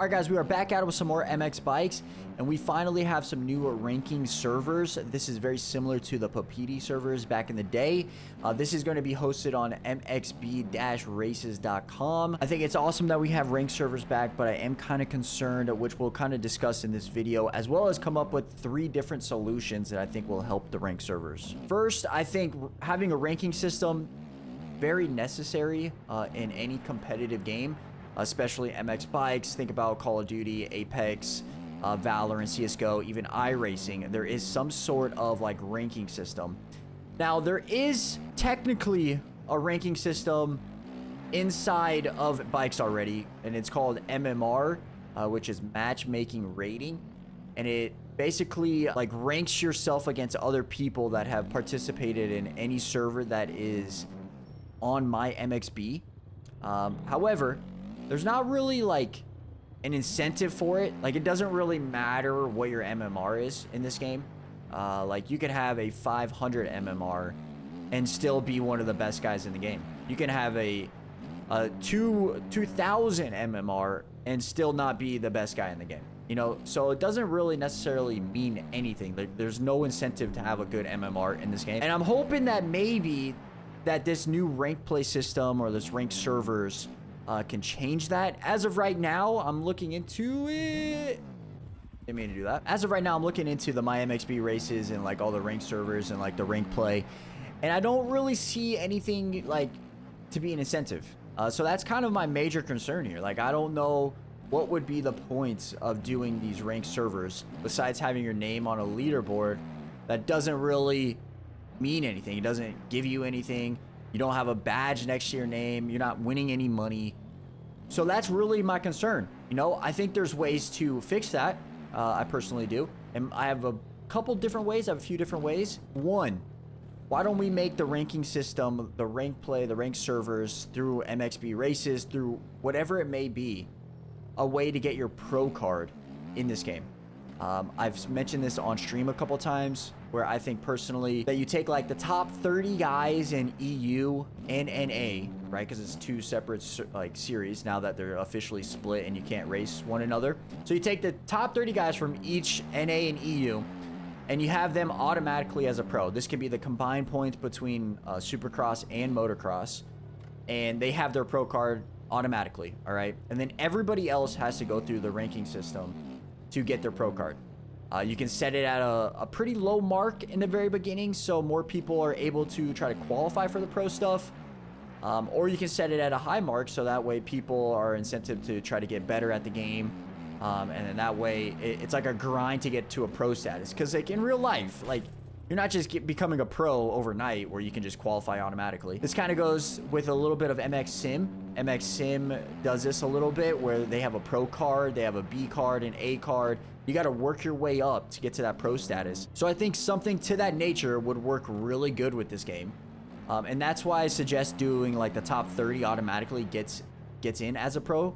All right, guys, we are back at it with some more MX bikes, and we finally have some new ranking servers. This is very similar to the Papiti servers back in the day. This is going to be hosted on mxb-races.com. I think it's awesome that we have ranked servers back, but I am kind of concerned, which we'll kind of discuss in this video, as well as come up with 3 different solutions that I think will help the ranked servers. First, I think having a ranking system, very necessary in any competitive game. Especially MX bikes. Think about Call of Duty, Apex, Valorant, CSGO, even iRacing. There is some sort of like ranking system. Now, there is technically a ranking system inside of bikes already, and it's called MMR, which is matchmaking rating. And it basically like ranks yourself against other people that have participated in any server that is on my MXB. However, there's not really like an incentive for it. Like, it doesn't really matter what your MMR is in this game. Like, you could have a 500 MMR and still be one of the best guys in the game. You can have a 2000 MMR and still not be the best guy in the game. You know, so it doesn't really necessarily mean anything. There's no incentive to have a good MMR in this game. And I'm hoping that maybe that this new ranked play system or this ranked servers can change that. As of right now, I'm looking into it. Didn't mean to do that. As of right now, I'm looking into the MyMXB races and like all the ranked servers and like the ranked play, and I don't really see anything like to be an incentive. So that's kind of my major concern here. Like, I don't know what would be the point of doing these ranked servers besides having your name on a leaderboard that doesn't really mean anything. It doesn't give you anything. You don't have a badge next to your name. You're not winning any money. So that's really my concern. You know, I think there's ways to fix that. I personally do. And I have a couple different ways. I have a few different ways. One, why don't we make the ranking system, the ranked play, the ranked servers through MXB races, through whatever it may be, a way to get your pro card in this game. I've mentioned this on stream a couple times, where I think personally that you take like the top 30 guys in EU and NA, right? Because it's 2 separate like series now that they're officially split and you can't race one another. So you take the top 30 guys from each NA and EU and you have them automatically as a pro. This can be the combined points between Supercross and Motocross, and they have their pro card automatically, all right? And then everybody else has to go through the ranking system to get their pro card. You can set it at a pretty low mark in the very beginning, so more people are able to try to qualify for the pro stuff. Or you can set it at a high mark, so that way people are incentive to try to get better at the game. And then that way, it's like a grind to get to a pro status. Because like in real life, like you're not just becoming a pro overnight where you can just qualify automatically. This kind of goes with a little bit of MX Sim. MX Sim does this a little bit where they have a pro card, they have a B card, an A card. You got to work your way up to get to that pro status. So I think something to that nature would work really good with this game. And that's why I suggest doing like the top 30 automatically gets in as a pro,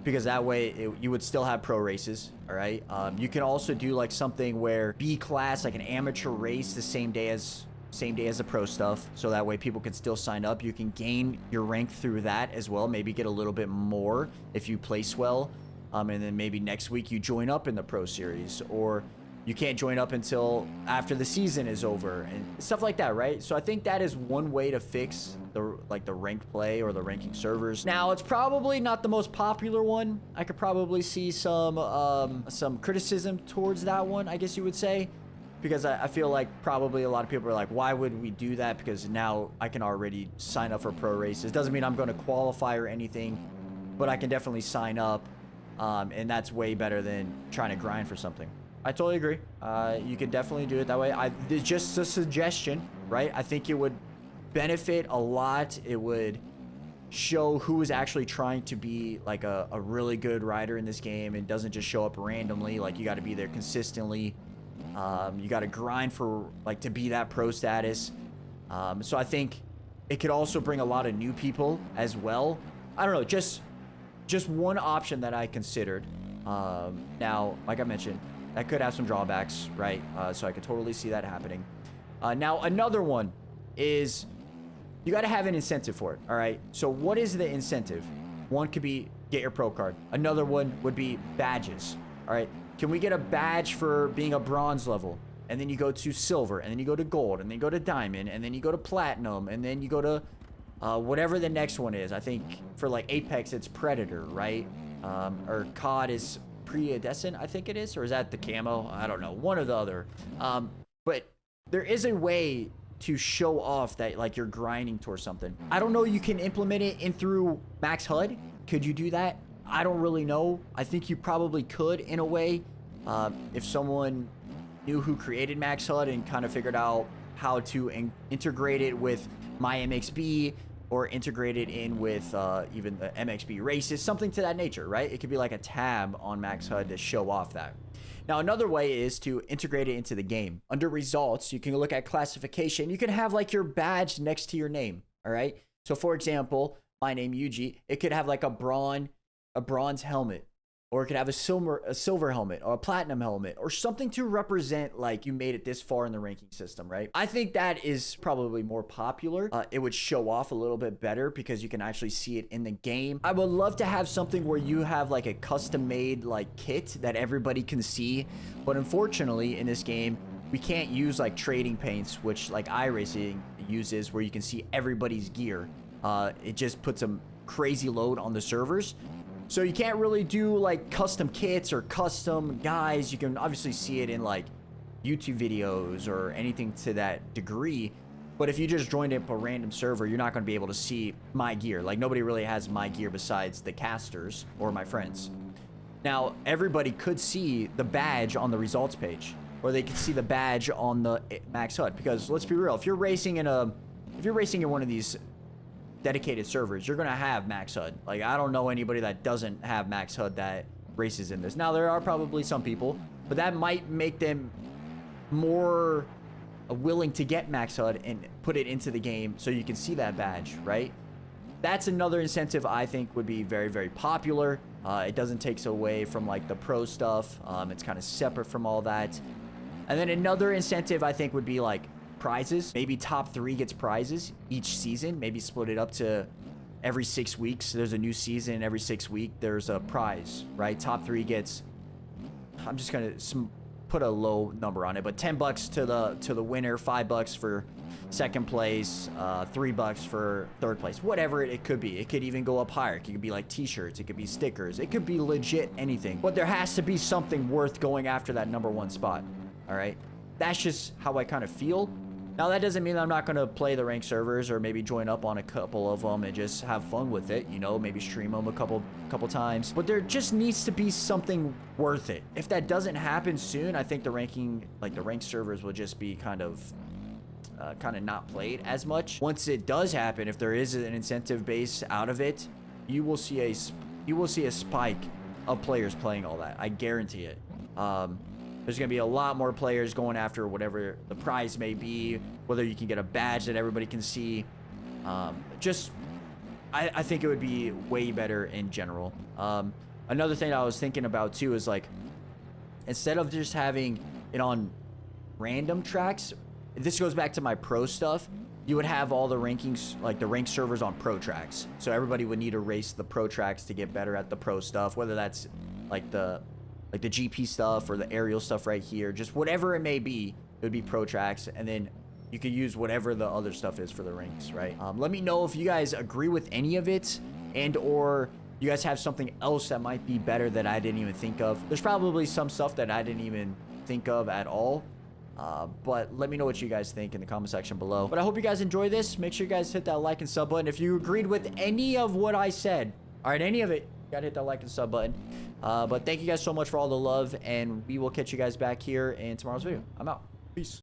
because that way you would still have pro races. All right. You can also do like something where B class, like an amateur race the same day as the pro stuff. So that way people can still sign up. You can gain your rank through that as well. Maybe get a little bit more if you place well. And then maybe next week you join up in the pro series, or you can't join up until after the season is over and stuff like that, right? So I think that is one way to fix the ranked play or the ranking servers. Now, it's probably not the most popular one. I could probably see some criticism towards that one, I guess you would say, because I feel like probably a lot of people are like, why would we do that? Because now I can already sign up for pro races. Doesn't mean I'm going to qualify or anything, but I can definitely sign up. And that's way better than trying to grind for something. I totally agree. You can definitely do it that way. It's just a suggestion, right? I think it would benefit a lot. It would show who is actually trying to be like a really good rider in this game and doesn't just show up randomly. Like, you got to be there consistently. You got to grind for like to be that pro status. So I think it could also bring a lot of new people as well. I don't know, just one option that I considered. Now, like I mentioned, that could have some drawbacks, right? So I could totally see that happening. Now, another one is you got to have an incentive for it, all right? So what is the incentive? One could be get your pro card. Another one would be badges. All right. Can we get a badge for being a bronze level? And then you go to silver, and then you go to gold, and then you go to diamond, and then you go to platinum, and then you go to whatever the next one is. I think for like Apex, it's Predator, right? Or COD is Predescent, I think it is. Or is that the camo? I don't know. One or the other. But there is a way to show off that like you're grinding towards something. I don't know. You can implement it in through Max HUD. Could you do that? I don't really know. I think you probably could in a way. If someone knew who created Max HUD and kind of figured out how to integrate it with my MXB or integrate it in with even the MXB races, something to that nature, right? It could be like a tab on Max HUD to show off that. Now, another way is to integrate it into the game. Under results, you can look at classification. You can have like your badge next to your name, all right? So for example, my name, Yuji, it could have like a bronze helmet, or it could have a silver helmet or a platinum helmet or something to represent like you made it this far in the ranking system, right? I think that is probably more popular. It would show off a little bit better because you can actually see it in the game. I would love to have something where you have like a custom made like kit that everybody can see. But unfortunately in this game, we can't use like trading paints, which like iRacing uses, where you can see everybody's gear. It just puts a crazy load on the servers. So you can't really do like custom kits or custom guys. You can obviously see it in like YouTube videos or anything to that degree. But if you just joined up a random server, you're not going to be able to see my gear. Like nobody really has my gear besides the casters or my friends. Now, everybody could see the badge on the results page, or they could see the badge on the Max HUD. Because let's be real, if you're racing in one of these dedicated servers, you're gonna have Max HUD. Like, I don't know anybody that doesn't have Max HUD that races in this. Now, there are probably some people, but that might make them more willing to get Max HUD and put it into the game so you can see that badge, right? That's another incentive I think would be very, very popular. It doesn't take away from like the pro stuff. It's kind of separate from all that. And then another incentive I think would be like prizes. Maybe top 3 gets prizes each season. Maybe split it up to every 6 weeks. There's a new season. Every 6 weeks, there's a prize, right? Top 3 gets, I'm just going to put a low number on it, but $10 to the winner, $5 for second place, $3 for third place, whatever it could be. It could even go up higher. It could be like t-shirts. It could be stickers. It could be legit anything, but there has to be something worth going after that #1 spot. All right. That's just how I kind of feel. Now, that doesn't mean I'm not going to play the ranked servers or maybe join up on a couple of them and just have fun with it, you know, maybe stream them a couple times. But there just needs to be something worth it. If that doesn't happen soon, I think the ranked servers will just be kind of not played as much. Once it does happen, if there is an incentive base out of it, you will see a spike of players playing all that. I guarantee it. There's going to be a lot more players going after whatever the prize may be, whether you can get a badge that everybody can see. I think it would be way better in general. Another thing I was thinking about too is like, instead of just having it on random tracks, this goes back to my pro stuff, you would have all the rankings, like the ranked servers on pro tracks. So everybody would need to race the pro tracks to get better at the pro stuff, whether that's like the GP stuff or the aerial stuff right here, just whatever it may be, it would be pro tracks. And then you could use whatever the other stuff is for the ranks, right? Let me know if you guys agree with any of it, and or you guys have something else that might be better that I didn't even think of. There's probably some stuff that I didn't even think of at all. But let me know what you guys think in the comment section below. But I hope you guys enjoy this. Make sure you guys hit that like and sub button if you agreed with any of what I said. All right, any of it, you gotta hit that like and sub button. But thank you guys so much for all the love, and we will catch you guys back here in tomorrow's video. I'm out. Peace.